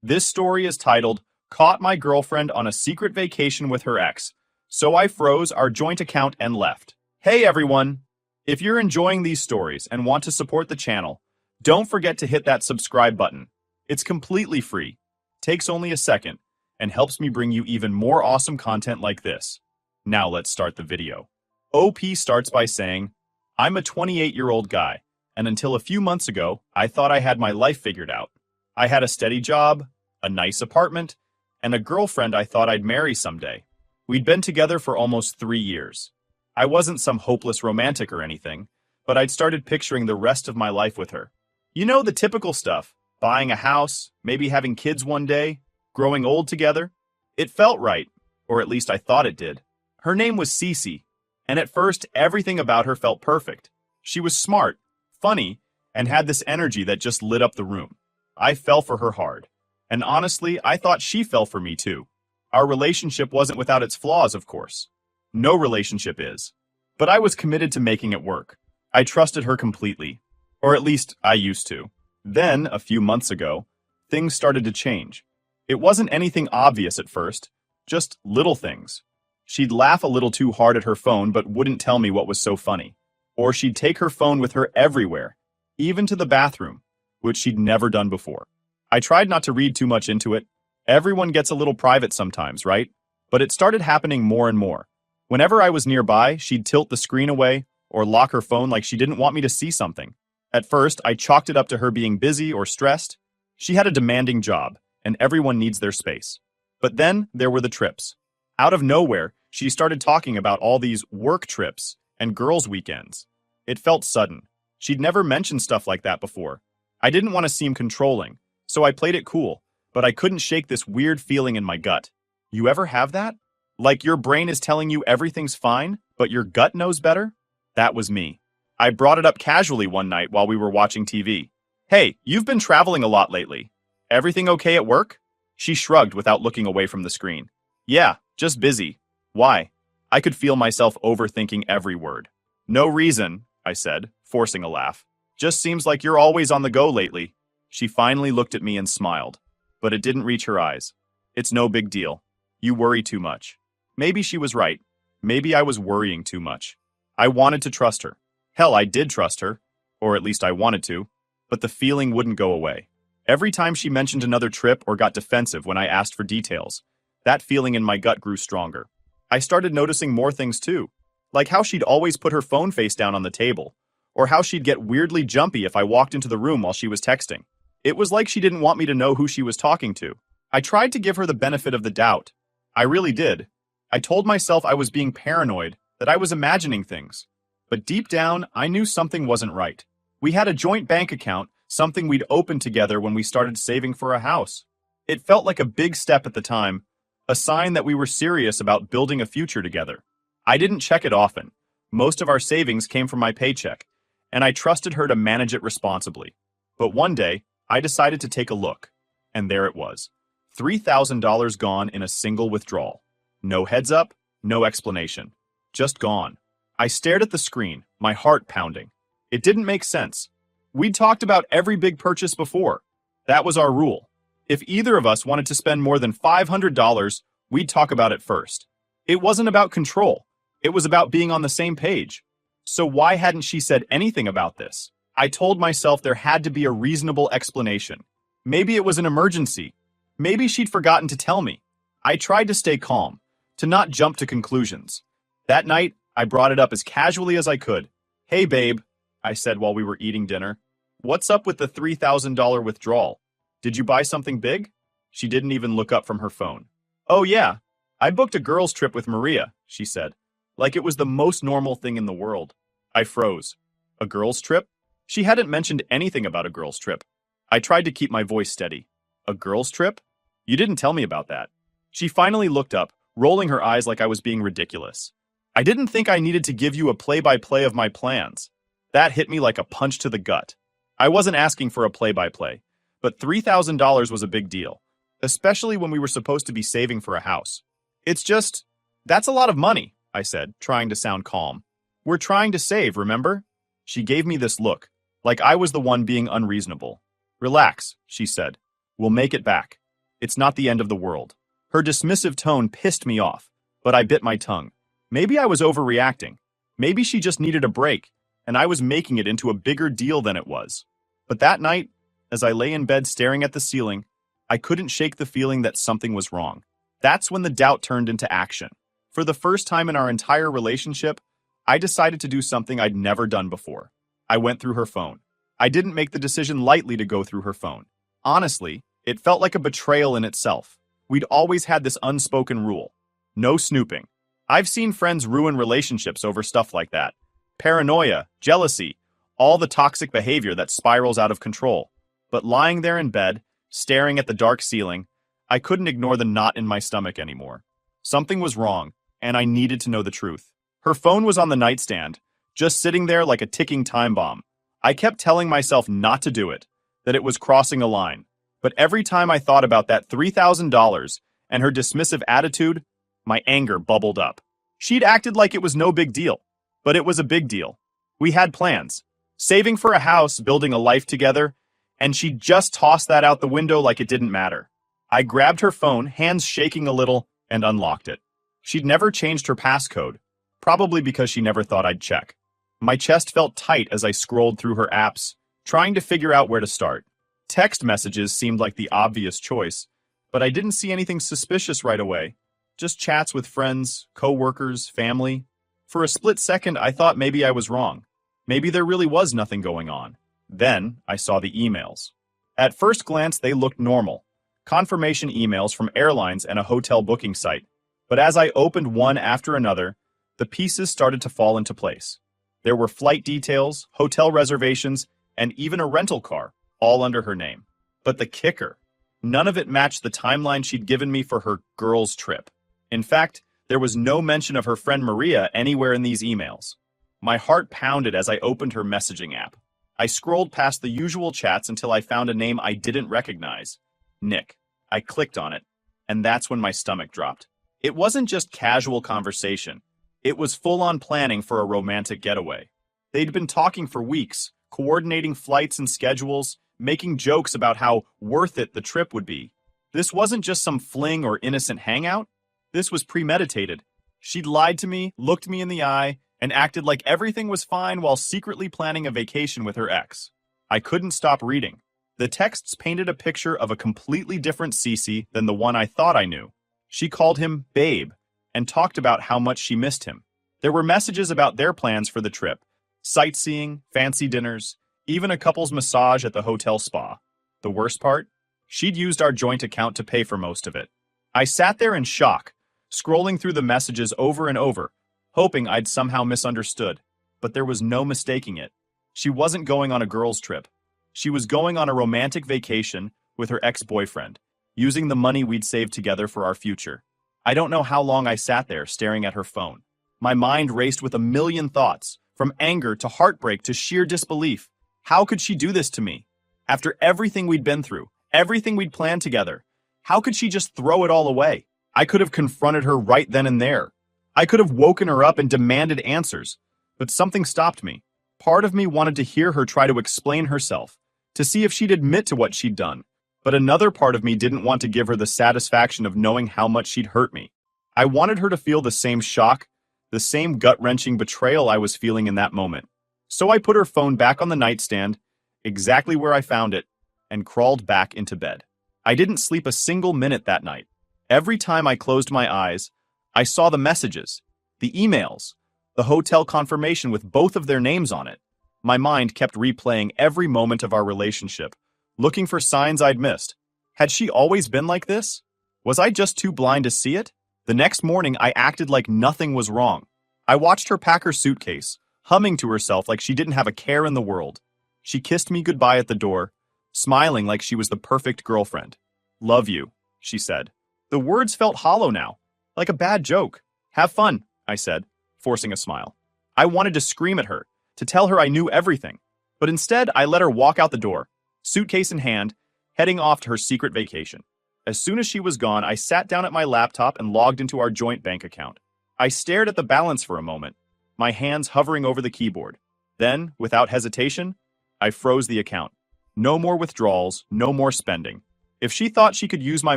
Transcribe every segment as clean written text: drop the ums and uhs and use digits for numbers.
This story is titled, Caught My Girlfriend on a Secret Vacation with Her Ex, so I froze our joint account and left. Hey everyone! If you're enjoying these stories and want to support the channel, don't forget to hit that subscribe button. It's completely free, takes only a second, and helps me bring you even more awesome content like this. Now let's start the video. OP starts by saying, I'm a 28-year-old guy, and until a few months ago, I thought I had my life figured out. I had a steady job, a nice apartment, and a girlfriend I thought I'd marry someday. We'd been together for almost 3 years. I wasn't some hopeless romantic or anything, but I'd started picturing the rest of my life with her. You know, the typical stuff, buying a house, maybe having kids one day, growing old together. It felt right, or at least I thought it did. Her name was Cece, and at first everything about her felt perfect. She was smart, funny, and had this energy that just lit up the room. I fell for her hard. And honestly, I thought she fell for me too. Our relationship wasn't without its flaws, of course. No relationship is. But I was committed to making it work. I trusted her completely. Or at least, I used to. Then, a few months ago, things started to change. It wasn't anything obvious at first, just little things. She'd laugh a little too hard at her phone but wouldn't tell me what was so funny. Or she'd take her phone with her everywhere, even to the bathroom, which she'd never done before. I tried not to read too much into it. Everyone gets a little private sometimes, right? But it started happening more and more. Whenever I was nearby, she'd tilt the screen away or lock her phone like she didn't want me to see something. At first, I chalked it up to her being busy or stressed. She had a demanding job, and everyone needs their space. But then there were the trips. Out of nowhere, she started talking about all these work trips and girls' weekends. It felt sudden. She'd never mentioned stuff like that before. I didn't want to seem controlling, so I played it cool, but I couldn't shake this weird feeling in my gut. You ever have that? Like your brain is telling you everything's fine, but your gut knows better? That was me. I brought it up casually one night while we were watching TV. Hey, you've been traveling a lot lately. Everything okay at work? She shrugged without looking away from the screen. Yeah, just busy. Why? I could feel myself overthinking every word. No reason, I said, forcing a laugh. Just seems like you're always on the go lately. She finally looked at me and smiled, but it didn't reach her eyes. It's no big deal. You worry too much. Maybe she was right. Maybe I was worrying too much. I wanted to trust her. Hell, I did trust her, or at least I wanted to, but the feeling wouldn't go away. Every time she mentioned another trip or got defensive when I asked for details, that feeling in my gut grew stronger. I started noticing more things too, like how she'd always put her phone face down on the table, or how she'd get weirdly jumpy if I walked into the room while she was texting. It was like she didn't want me to know who she was talking to. I tried to give her the benefit of the doubt. I really did. I told myself I was being paranoid, that I was imagining things. But deep down, I knew something wasn't right. We had a joint bank account, something we'd opened together when we started saving for a house. It felt like a big step at the time, a sign that we were serious about building a future together. I didn't check it often. Most of our savings came from my paycheck, and I trusted her to manage it responsibly. But one day, I decided to take a look, and there it was. $3,000 gone in a single withdrawal. No heads up, no explanation. Just gone. I stared at the screen, my heart pounding. It didn't make sense. We'd talked about every big purchase before. That was our rule. If either of us wanted to spend more than $500, we'd talk about it first. It wasn't about control. It was about being on the same page. So why hadn't she said anything about this? I told myself there had to be a reasonable explanation. Maybe it was an emergency. Maybe she'd forgotten to tell me. I tried to stay calm, to not jump to conclusions. That night, I brought it up as casually as I could. Hey babe, I said while we were eating dinner. What's up with the $3,000 withdrawal? Did you buy something big? She didn't even look up from her phone. Oh yeah, I booked a girls' trip with Maria, she said, like it was the most normal thing in the world. I froze. A girls' trip? She hadn't mentioned anything about a girls' trip. I tried to keep my voice steady. A girls' trip? You didn't tell me about that. She finally looked up, rolling her eyes like I was being ridiculous. I didn't think I needed to give you a play-by-play of my plans. That hit me like a punch to the gut. I wasn't asking for a play-by-play, but $3,000 was a big deal, especially when we were supposed to be saving for a house. It's just, that's a lot of money, I said, trying to sound calm. We're trying to save, remember? She gave me this look, like I was the one being unreasonable. Relax, she said. We'll make it back. It's not the end of the world. Her dismissive tone pissed me off, but I bit my tongue. Maybe I was overreacting. Maybe she just needed a break, and I was making it into a bigger deal than it was. But that night, as I lay in bed staring at the ceiling, I couldn't shake the feeling that something was wrong. That's when the doubt turned into action. For the first time in our entire relationship, I decided to do something I'd never done before. I went through her phone. I didn't make the decision lightly to go through her phone. Honestly, it felt like a betrayal in itself. We'd always had this unspoken rule. No snooping. I've seen friends ruin relationships over stuff like that. Paranoia, jealousy, all the toxic behavior that spirals out of control. But lying there in bed, staring at the dark ceiling, I couldn't ignore the knot in my stomach anymore. Something was wrong, and I needed to know the truth. Her phone was on the nightstand, just sitting there like a ticking time bomb. I kept telling myself not to do it, that it was crossing a line. But every time I thought about that $3,000 and her dismissive attitude, my anger bubbled up. She'd acted like it was no big deal, but it was a big deal. We had plans, saving for a house, building a life together, and she just tossed that out the window like it didn't matter. I grabbed her phone, hands shaking a little, and unlocked it. She'd never changed her passcode, probably because she never thought I'd check. My chest felt tight as I scrolled through her apps, trying to figure out where to start. Text messages seemed like the obvious choice, but I didn't see anything suspicious right away. Just chats with friends, co-workers, family. For a split second, I thought maybe I was wrong. Maybe there really was nothing going on. Then, I saw the emails. At first glance, they looked normal. Confirmation emails from airlines and a hotel booking site. But as I opened one after another, the pieces started to fall into place. There were flight details, hotel reservations, and even a rental car, all under her name. But the kicker, none of it matched the timeline she'd given me for her girls' trip. In fact, there was no mention of her friend Maria anywhere in these emails. My heart pounded as I opened her messaging app. I scrolled past the usual chats until I found a name I didn't recognize. Nick. I clicked on it, and that's when my stomach dropped. It wasn't just casual conversation. It was full-on planning for a romantic getaway. They'd been talking for weeks, coordinating flights and schedules, making jokes about how worth it the trip would be. This wasn't just some fling or innocent hangout. This was premeditated. She'd lied to me, looked me in the eye, and acted like everything was fine while secretly planning a vacation with her ex. I couldn't stop reading. The texts painted a picture of a completely different Cece than the one I thought I knew. She called him Babe and talked about how much she missed him. There were messages about their plans for the trip, sightseeing, fancy dinners, even a couple's massage at the hotel spa. The worst part? She'd used our joint account to pay for most of it. I sat there in shock, scrolling through the messages over and over, hoping I'd somehow misunderstood. But there was no mistaking it. She wasn't going on a girls' trip. She was going on a romantic vacation with her ex-boyfriend, using the money we'd saved together for our future. I don't know how long I sat there staring at her phone. My mind raced with a million thoughts, from anger to heartbreak to sheer disbelief. How could she do this to me? After everything we'd been through, everything we'd planned together, how could she just throw it all away? I could have confronted her right then and there. I could have woken her up and demanded answers, but something stopped me. Part of me wanted to hear her try to explain herself, to see if she'd admit to what she'd done. But another part of me didn't want to give her the satisfaction of knowing how much she'd hurt me. I wanted her to feel the same shock, the same gut-wrenching betrayal I was feeling in that moment. So I put her phone back on the nightstand, exactly where I found it, and crawled back into bed. I didn't sleep a single minute that night. Every time I closed my eyes, I saw the messages, the emails, the hotel confirmation with both of their names on it. My mind kept replaying every moment of our relationship, looking for signs I'd missed. Had she always been like this? Was I just too blind to see it? The next morning, I acted like nothing was wrong. I watched her pack her suitcase, humming to herself like she didn't have a care in the world. She kissed me goodbye at the door, smiling like she was the perfect girlfriend. "Love you," she said. The words felt hollow now, like a bad joke. "Have fun," I said, forcing a smile. I wanted to scream at her, to tell her I knew everything. But instead, I let her walk out the door, suitcase in hand, heading off to her secret vacation. As soon as she was gone, I sat down at my laptop and logged into our joint bank account. I stared at the balance for a moment, my hands hovering over the keyboard. Then, without hesitation, I froze the account. No more withdrawals, no more spending. If she thought she could use my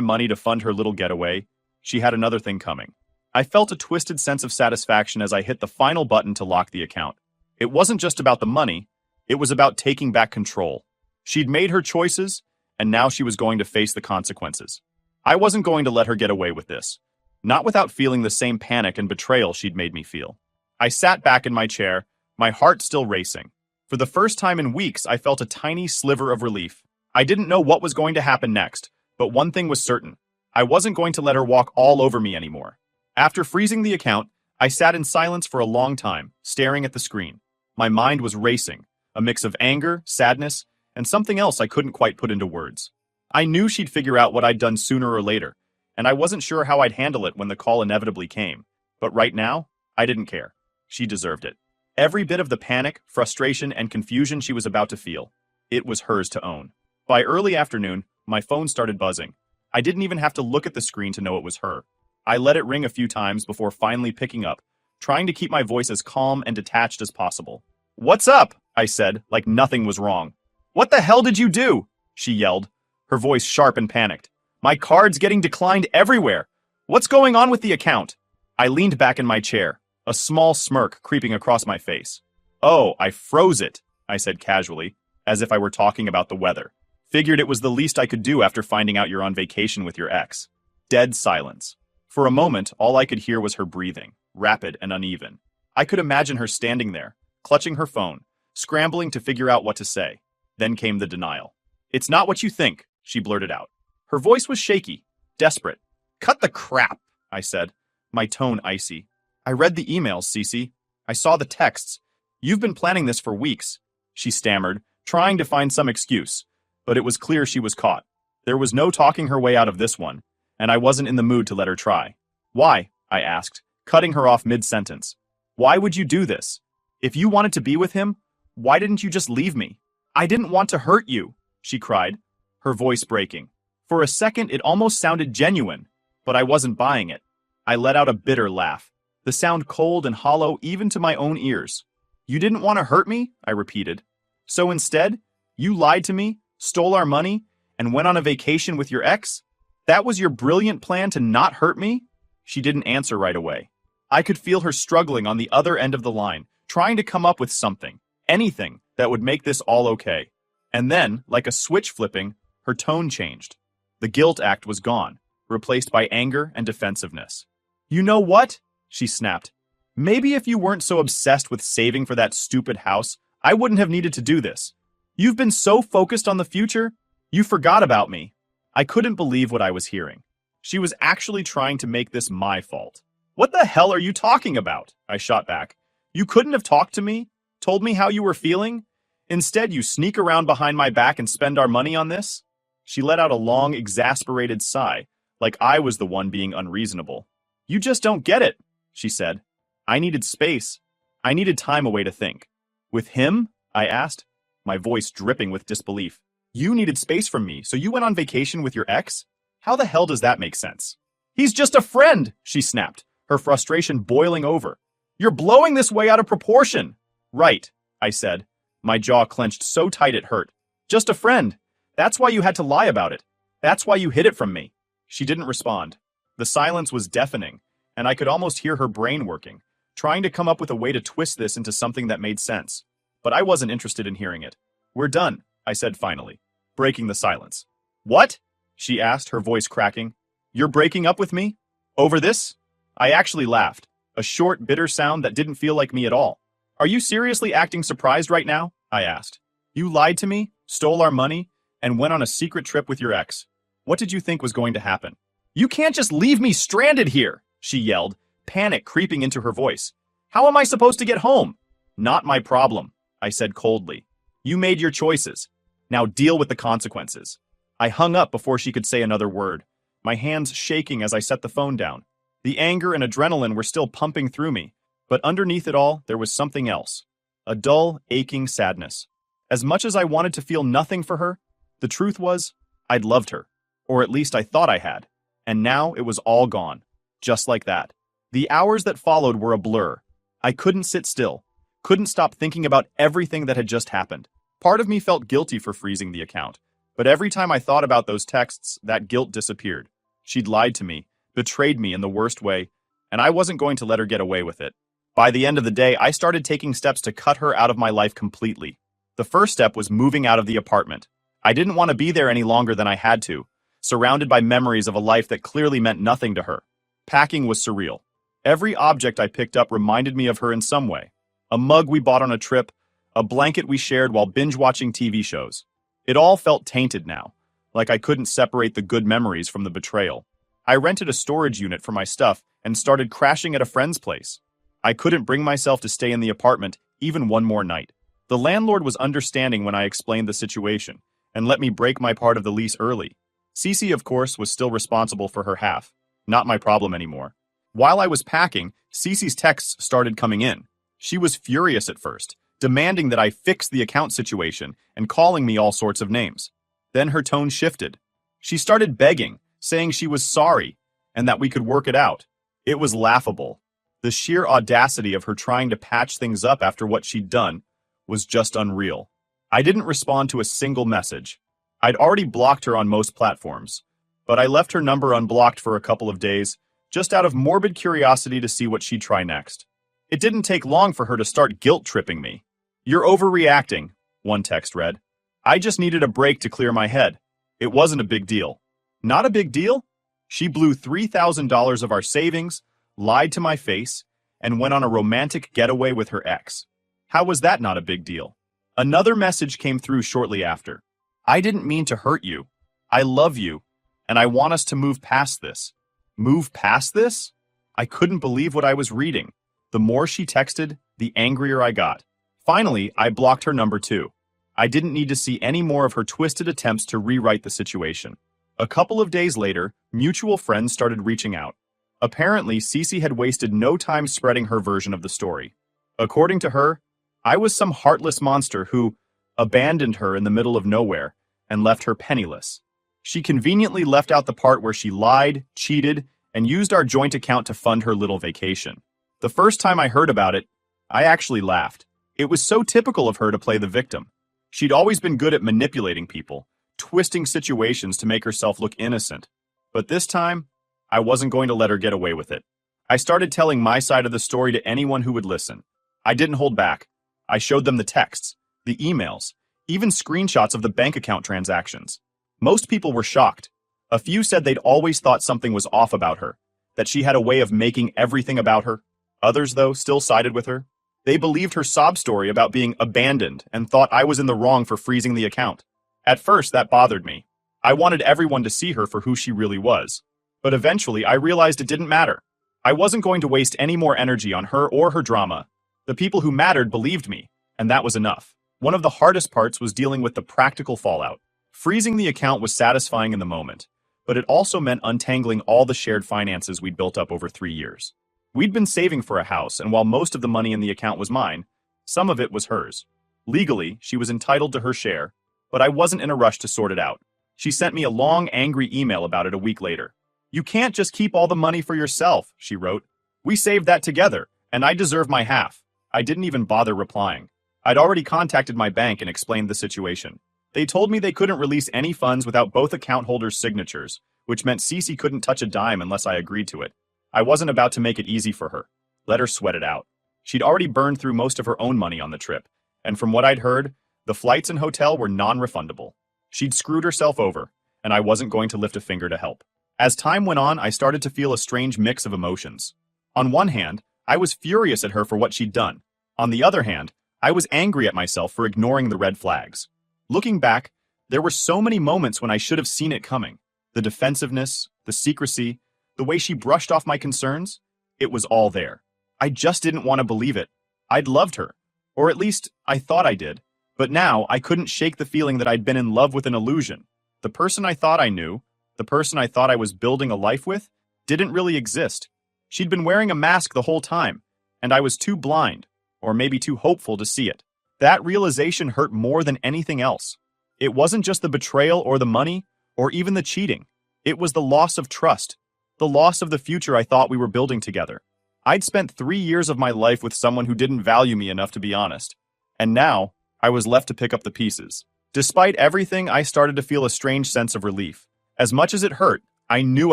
money to fund her little getaway, she had another thing coming. I felt a twisted sense of satisfaction as I hit the final button to lock the account. It wasn't just about the money, it was about taking back control. She'd made her choices, and now she was going to face the consequences. I wasn't going to let her get away with this. Not without feeling the same panic and betrayal she'd made me feel. I sat back in my chair, my heart still racing. For the first time in weeks, I felt a tiny sliver of relief. I didn't know what was going to happen next, but one thing was certain. I wasn't going to let her walk all over me anymore. After freezing the account, I sat in silence for a long time, staring at the screen. My mind was racing, a mix of anger, sadness, and something else I couldn't quite put into words. I knew she'd figure out what I'd done sooner or later, and I wasn't sure how I'd handle it when the call inevitably came. But right now, I didn't care. She deserved it. Every bit of the panic, frustration, and confusion she was about to feel, it was hers to own. By early afternoon, my phone started buzzing. I didn't even have to look at the screen to know it was her. I let it ring a few times before finally picking up, trying to keep my voice as calm and detached as possible. "What's up?" I said, like nothing was wrong. "What the hell did you do?" she yelled, her voice sharp and panicked. "My card's getting declined everywhere. What's going on with the account?" I leaned back in my chair, a small smirk creeping across my face. "Oh, I froze it," I said casually, as if I were talking about the weather. "Figured it was the least I could do after finding out you're on vacation with your ex." Dead silence. For a moment, all I could hear was her breathing, rapid and uneven. I could imagine her standing there, clutching her phone, scrambling to figure out what to say. Then came the denial. "It's not what you think," she blurted out. Her voice was shaky, desperate. "Cut the crap," I said, my tone icy. "I read the emails, Cece. I saw the texts. You've been planning this for weeks," she stammered, trying to find some excuse. But it was clear she was caught. There was no talking her way out of this one, and I wasn't in the mood to let her try. "Why?" I asked, cutting her off mid-sentence. "Why would you do this? If you wanted to be with him, why didn't you just leave me?" "I didn't want to hurt you," she cried, her voice breaking. For a second, it almost sounded genuine, but I wasn't buying it. I let out a bitter laugh, the sound cold and hollow even to my own ears. "You didn't want to hurt me?" I repeated. "So instead, you lied to me, stole our money, and went on a vacation with your ex? That was your brilliant plan to not hurt me?" She didn't answer right away. I could feel her struggling on the other end of the line, trying to come up with something, anything, that would make this all okay. And then, like a switch flipping, her tone changed. The guilt act was gone, replaced by anger and defensiveness. "You know what?" she snapped. "Maybe if you weren't so obsessed with saving for that stupid house, I wouldn't have needed to do this. You've been so focused on the future, you forgot about me." I couldn't believe what I was hearing. She was actually trying to make this my fault. "What the hell are you talking about?" I shot back. "You couldn't have talked to me, told me how you were feeling? Instead, you sneak around behind my back and spend our money on this?" She let out a long, exasperated sigh, like I was the one being unreasonable. "You just don't get it," she said. "I needed space. I needed time away to think." "With him?" I asked, my voice dripping with disbelief. "You needed space from me, so you went on vacation with your ex? How the hell does that make sense?" "He's just a friend," she snapped, her frustration boiling over. "You're blowing this way out of proportion." "Right," I said, my jaw clenched so tight it hurt. "Just a friend. That's why you had to lie about it. That's why you hid it from me." She didn't respond. The silence was deafening, and I could almost hear her brain working, trying to come up with a way to twist this into something that made sense. But I wasn't interested in hearing it. "We're done," I said finally, breaking the silence. "What?" she asked, her voice cracking. "You're breaking up with me? Over this?" I actually laughed, a short, bitter sound that didn't feel like me at all. "Are you seriously acting surprised right now?" I asked. "You lied to me, stole our money, and went on a secret trip with your ex. What did you think was going to happen?" "You can't just leave me stranded here," she yelled, panic creeping into her voice. "How am I supposed to get home?" "Not my problem," I said coldly. "You made your choices. Now deal with the consequences." I hung up before she could say another word, my hands shaking as I set the phone down. The anger and adrenaline were still pumping through me, but underneath it all, there was something else. A dull, aching sadness. As much as I wanted to feel nothing for her, the truth was, I'd loved her. Or at least I thought I had. And now it was all gone. Just like that. The hours that followed were a blur. I couldn't sit still. Couldn't stop thinking about everything that had just happened. Part of me felt guilty for freezing the account. But every time I thought about those texts, that guilt disappeared. She'd lied to me, betrayed me in the worst way, and I wasn't going to let her get away with it. By the end of the day, I started taking steps to cut her out of my life completely. The first step was moving out of the apartment. I didn't want to be there any longer than I had to, surrounded by memories of a life that clearly meant nothing to her. Packing was surreal. Every object I picked up reminded me of her in some way. A mug we bought on a trip, a blanket we shared while binge-watching TV shows. It all felt tainted now, like I couldn't separate the good memories from the betrayal. I rented a storage unit for my stuff and started crashing at a friend's place. I couldn't bring myself to stay in the apartment even one more night. The landlord was understanding when I explained the situation and let me break my part of the lease early. Cece, of course, was still responsible for her half. Not my problem anymore. While I was packing, Cece's texts started coming in. She was furious at first, demanding that I fix the account situation and calling me all sorts of names. Then her tone shifted. She started begging, saying she was sorry and that we could work it out. It was laughable. The sheer audacity of her trying to patch things up after what she'd done was just unreal. I didn't respond to a single message. I'd already blocked her on most platforms, but I left her number unblocked for a couple of days, just out of morbid curiosity to see what she'd try next. It didn't take long for her to start guilt-tripping me. "You're overreacting," one text read. "I just needed a break to clear my head. It wasn't a big deal." Not a big deal? She blew $3,000 of our savings, lied to my face, and went on a romantic getaway with her ex. How was that not a big deal? Another message came through shortly after. "I didn't mean to hurt you. I love you, and I want us to move past this." Move past this? I couldn't believe what I was reading. The more she texted, the angrier I got. Finally, I blocked her number too. I didn't need to see any more of her twisted attempts to rewrite the situation. A couple of days later, mutual friends started reaching out. Apparently, Cece had wasted no time spreading her version of the story. According to her, I was some heartless monster who abandoned her in the middle of nowhere and left her penniless. She conveniently left out the part where she lied, cheated, and used our joint account to fund her little vacation. The first time I heard about it, I actually laughed. It was so typical of her to play the victim. She'd always been good at manipulating people, twisting situations to make herself look innocent. But this time, I wasn't going to let her get away with it. I started telling my side of the story to anyone who would listen. I didn't hold back. I showed them the texts, the emails, even screenshots of the bank account transactions. Most people were shocked. A few said they'd always thought something was off about her, that she had a way of making everything about her. Others, though, still sided with her. They believed her sob story about being abandoned and thought I was in the wrong for freezing the account. At first, that bothered me. I wanted everyone to see her for who she really was. But eventually, I realized it didn't matter. I wasn't going to waste any more energy on her or her drama. The people who mattered believed me, and that was enough. One of the hardest parts was dealing with the practical fallout. Freezing the account was satisfying in the moment, but it also meant untangling all the shared finances we'd built up over 3 years. We'd been saving for a house, and while most of the money in the account was mine, some of it was hers. Legally, she was entitled to her share, but I wasn't in a rush to sort it out. She sent me a long, angry email about it a week later. "You can't just keep all the money for yourself," she wrote. "We saved that together, and I deserve my half." I didn't even bother replying. I'd already contacted my bank and explained the situation. They told me they couldn't release any funds without both account holders' signatures, which meant Cece couldn't touch a dime unless I agreed to it. I wasn't about to make it easy for her. Let her sweat it out. She'd already burned through most of her own money on the trip, and from what I'd heard, the flights and hotel were non-refundable. She'd screwed herself over, and I wasn't going to lift a finger to help. As time went on, I started to feel a strange mix of emotions. On one hand, I was furious at her for what she'd done. On the other hand, I was angry at myself for ignoring the red flags. Looking back, there were so many moments when I should have seen it coming. The defensiveness, the secrecy, the way she brushed off my concerns, it was all there. I just didn't want to believe it. I'd loved her, or at least I thought I did. But now I couldn't shake the feeling that I'd been in love with an illusion. The person I thought I knew, the person I thought I was building a life with, didn't really exist. She'd been wearing a mask the whole time, and I was too blind, or maybe too hopeful to see it. That realization hurt more than anything else. It wasn't just the betrayal or the money, or even the cheating. It was the loss of trust, the loss of the future I thought we were building together. I'd spent 3 years of my life with someone who didn't value me enough to be honest. And now, I was left to pick up the pieces. Despite everything, I started to feel a strange sense of relief. As much as it hurt, I knew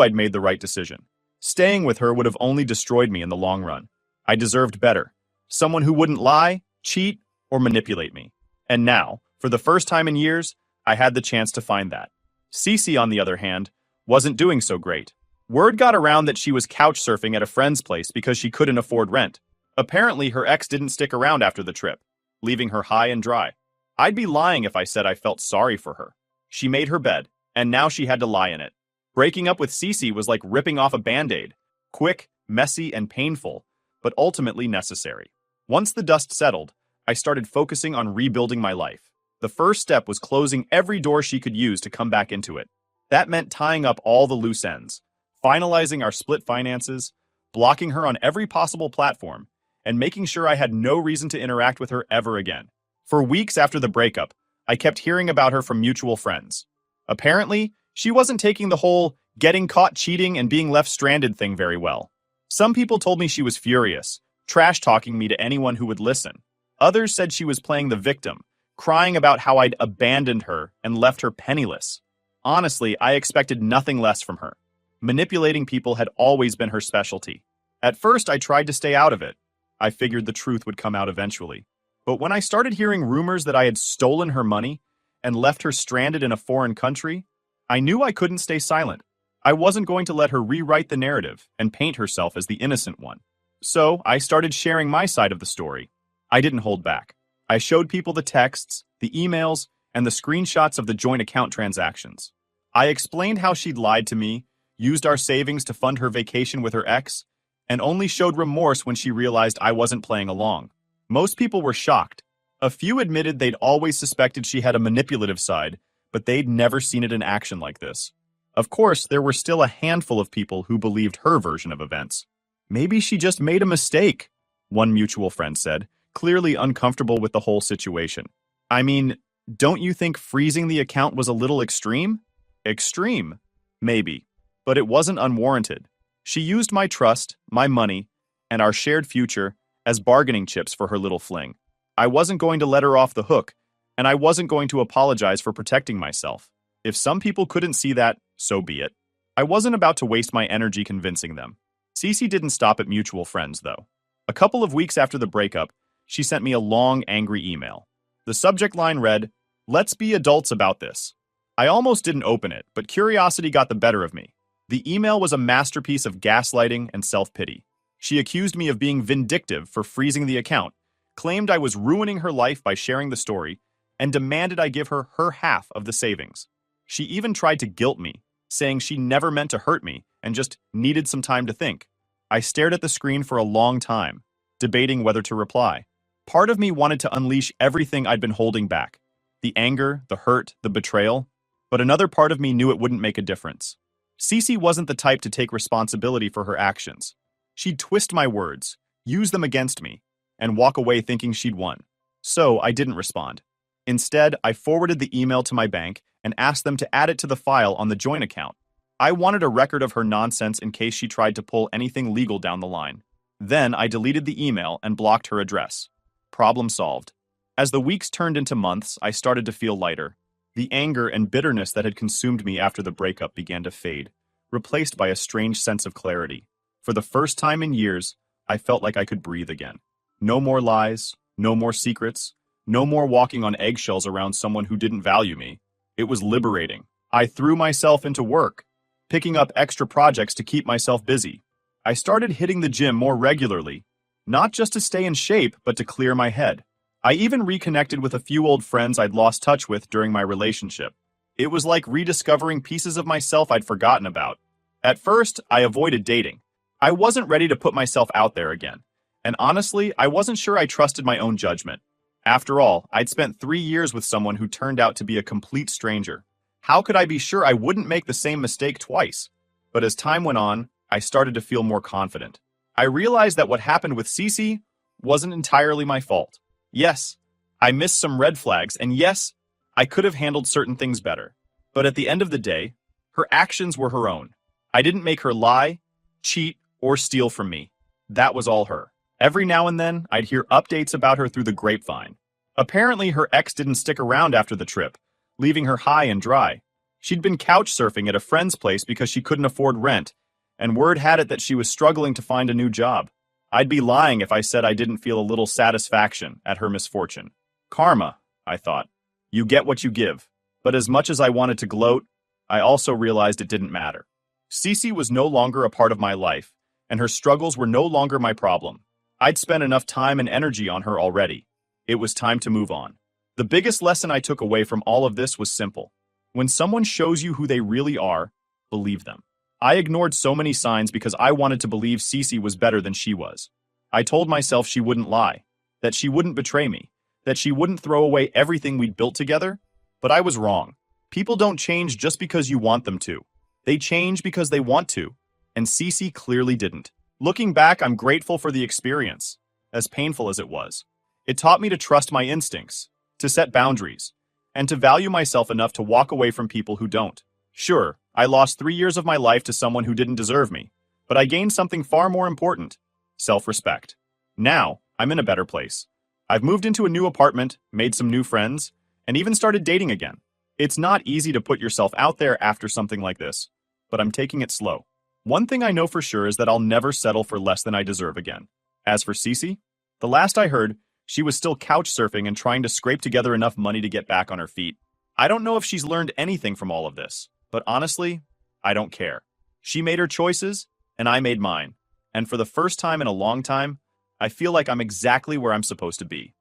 I'd made the right decision. Staying with her would have only destroyed me in the long run. I deserved better. Someone who wouldn't lie, cheat, or manipulate me. And now, for the first time in years, I had the chance to find that. Cece, on the other hand, wasn't doing so great. Word got around that she was couch surfing at a friend's place because she couldn't afford rent. Apparently, her ex didn't stick around after the trip, leaving her high and dry. I'd be lying if I said I felt sorry for her. She made her bed, and now she had to lie in it. Breaking up with Cece was like ripping off a band-aid. Quick, messy, and painful, but ultimately necessary. Once the dust settled, I started focusing on rebuilding my life. The first step was closing every door she could use to come back into it. That meant tying up all the loose ends, finalizing our split finances, blocking her on every possible platform, and making sure I had no reason to interact with her ever again. For weeks after the breakup, I kept hearing about her from mutual friends. Apparently, she wasn't taking the whole getting caught cheating and being left stranded thing very well. Some people told me she was furious, trash-talking me to anyone who would listen. Others said she was playing the victim, crying about how I'd abandoned her and left her penniless. Honestly, I expected nothing less from her. Manipulating people had always been her specialty. At first, I tried to stay out of it. I figured the truth would come out eventually. But when I started hearing rumors that I had stolen her money and left her stranded in a foreign country, I knew I couldn't stay silent. I wasn't going to let her rewrite the narrative and paint herself as the innocent one. So I started sharing my side of the story. I didn't hold back. I showed people the texts, the emails, and the screenshots of the joint account transactions. I explained how she'd lied to me, used our savings to fund her vacation with her ex, and only showed remorse when she realized I wasn't playing along. Most people were shocked. A few admitted they'd always suspected she had a manipulative side, but they'd never seen it in action like this. Of course, there were still a handful of people who believed her version of events. Maybe she just made a mistake, one mutual friend said, clearly uncomfortable with the whole situation. I mean, don't you think freezing the account was a little extreme? Extreme? Maybe. But it wasn't unwarranted. She used my trust, my money, and our shared future as bargaining chips for her little fling. I wasn't going to let her off the hook, and I wasn't going to apologize for protecting myself. If some people couldn't see that, so be it. I wasn't about to waste my energy convincing them. Cece didn't stop at mutual friends, though. A couple of weeks after the breakup, she sent me a long, angry email. The subject line read, "Let's be adults about this." I almost didn't open it, but curiosity got the better of me. The email was a masterpiece of gaslighting and self-pity. She accused me of being vindictive for freezing the account, claimed I was ruining her life by sharing the story, and demanded I give her her half of the savings. She even tried to guilt me, saying she never meant to hurt me and just needed some time to think. I stared at the screen for a long time, debating whether to reply. Part of me wanted to unleash everything I'd been holding back. The anger, the hurt, the betrayal. But another part of me knew it wouldn't make a difference. Cece wasn't the type to take responsibility for her actions. She'd twist my words, use them against me, and walk away thinking she'd won. So I didn't respond. Instead, I forwarded the email to my bank and asked them to add it to the file on the joint account. I wanted a record of her nonsense in case she tried to pull anything legal down the line. Then I deleted the email and blocked her address. Problem solved. As the weeks turned into months, I started to feel lighter. The anger and bitterness that had consumed me after the breakup began to fade, replaced by a strange sense of clarity. For the first time in years, I felt like I could breathe again. No more lies, no more secrets, no more walking on eggshells around someone who didn't value me. It was liberating. I threw myself into work, picking up extra projects to keep myself busy. I started hitting the gym more regularly, not just to stay in shape, but to clear my head. I even reconnected with a few old friends I'd lost touch with during my relationship. It was like rediscovering pieces of myself I'd forgotten about. At first, I avoided dating. I wasn't ready to put myself out there again. And honestly, I wasn't sure I trusted my own judgment. After all, I'd spent 3 years with someone who turned out to be a complete stranger. How could I be sure I wouldn't make the same mistake twice? But as time went on, I started to feel more confident. I realized that what happened with Cece wasn't entirely my fault. Yes, I missed some red flags, and yes, I could have handled certain things better. But at the end of the day, her actions were her own. I didn't make her lie, cheat, or steal from me. That was all her. Every now and then, I'd hear updates about her through the grapevine. Apparently, her ex didn't stick around after the trip, leaving her high and dry. She'd been couch surfing at a friend's place because she couldn't afford rent, and word had it that she was struggling to find a new job. I'd be lying if I said I didn't feel a little satisfaction at her misfortune. Karma, I thought. You get what you give. But as much as I wanted to gloat, I also realized it didn't matter. Cece was no longer a part of my life, and her struggles were no longer my problem. I'd spent enough time and energy on her already. It was time to move on. The biggest lesson I took away from all of this was simple. When someone shows you who they really are, believe them. I ignored so many signs because I wanted to believe Cece was better than she was. I told myself she wouldn't lie, that she wouldn't betray me, that she wouldn't throw away everything we'd built together. But I was wrong. People don't change just because you want them to. They change because they want to. And Cece clearly didn't. Looking back, I'm grateful for the experience, as painful as it was. It taught me to trust my instincts, to set boundaries, and to value myself enough to walk away from people who don't. Sure, I lost 3 years of my life to someone who didn't deserve me, but I gained something far more important: self-respect. Now, I'm in a better place. I've moved into a new apartment, made some new friends, and even started dating again. It's not easy to put yourself out there after something like this, but I'm taking it slow. One thing I know for sure is that I'll never settle for less than I deserve again. As for Cece, the last I heard, she was still couch surfing and trying to scrape together enough money to get back on her feet. I don't know if she's learned anything from all of this, but honestly, I don't care. She made her choices, and I made mine. And for the first time in a long time, I feel like I'm exactly where I'm supposed to be.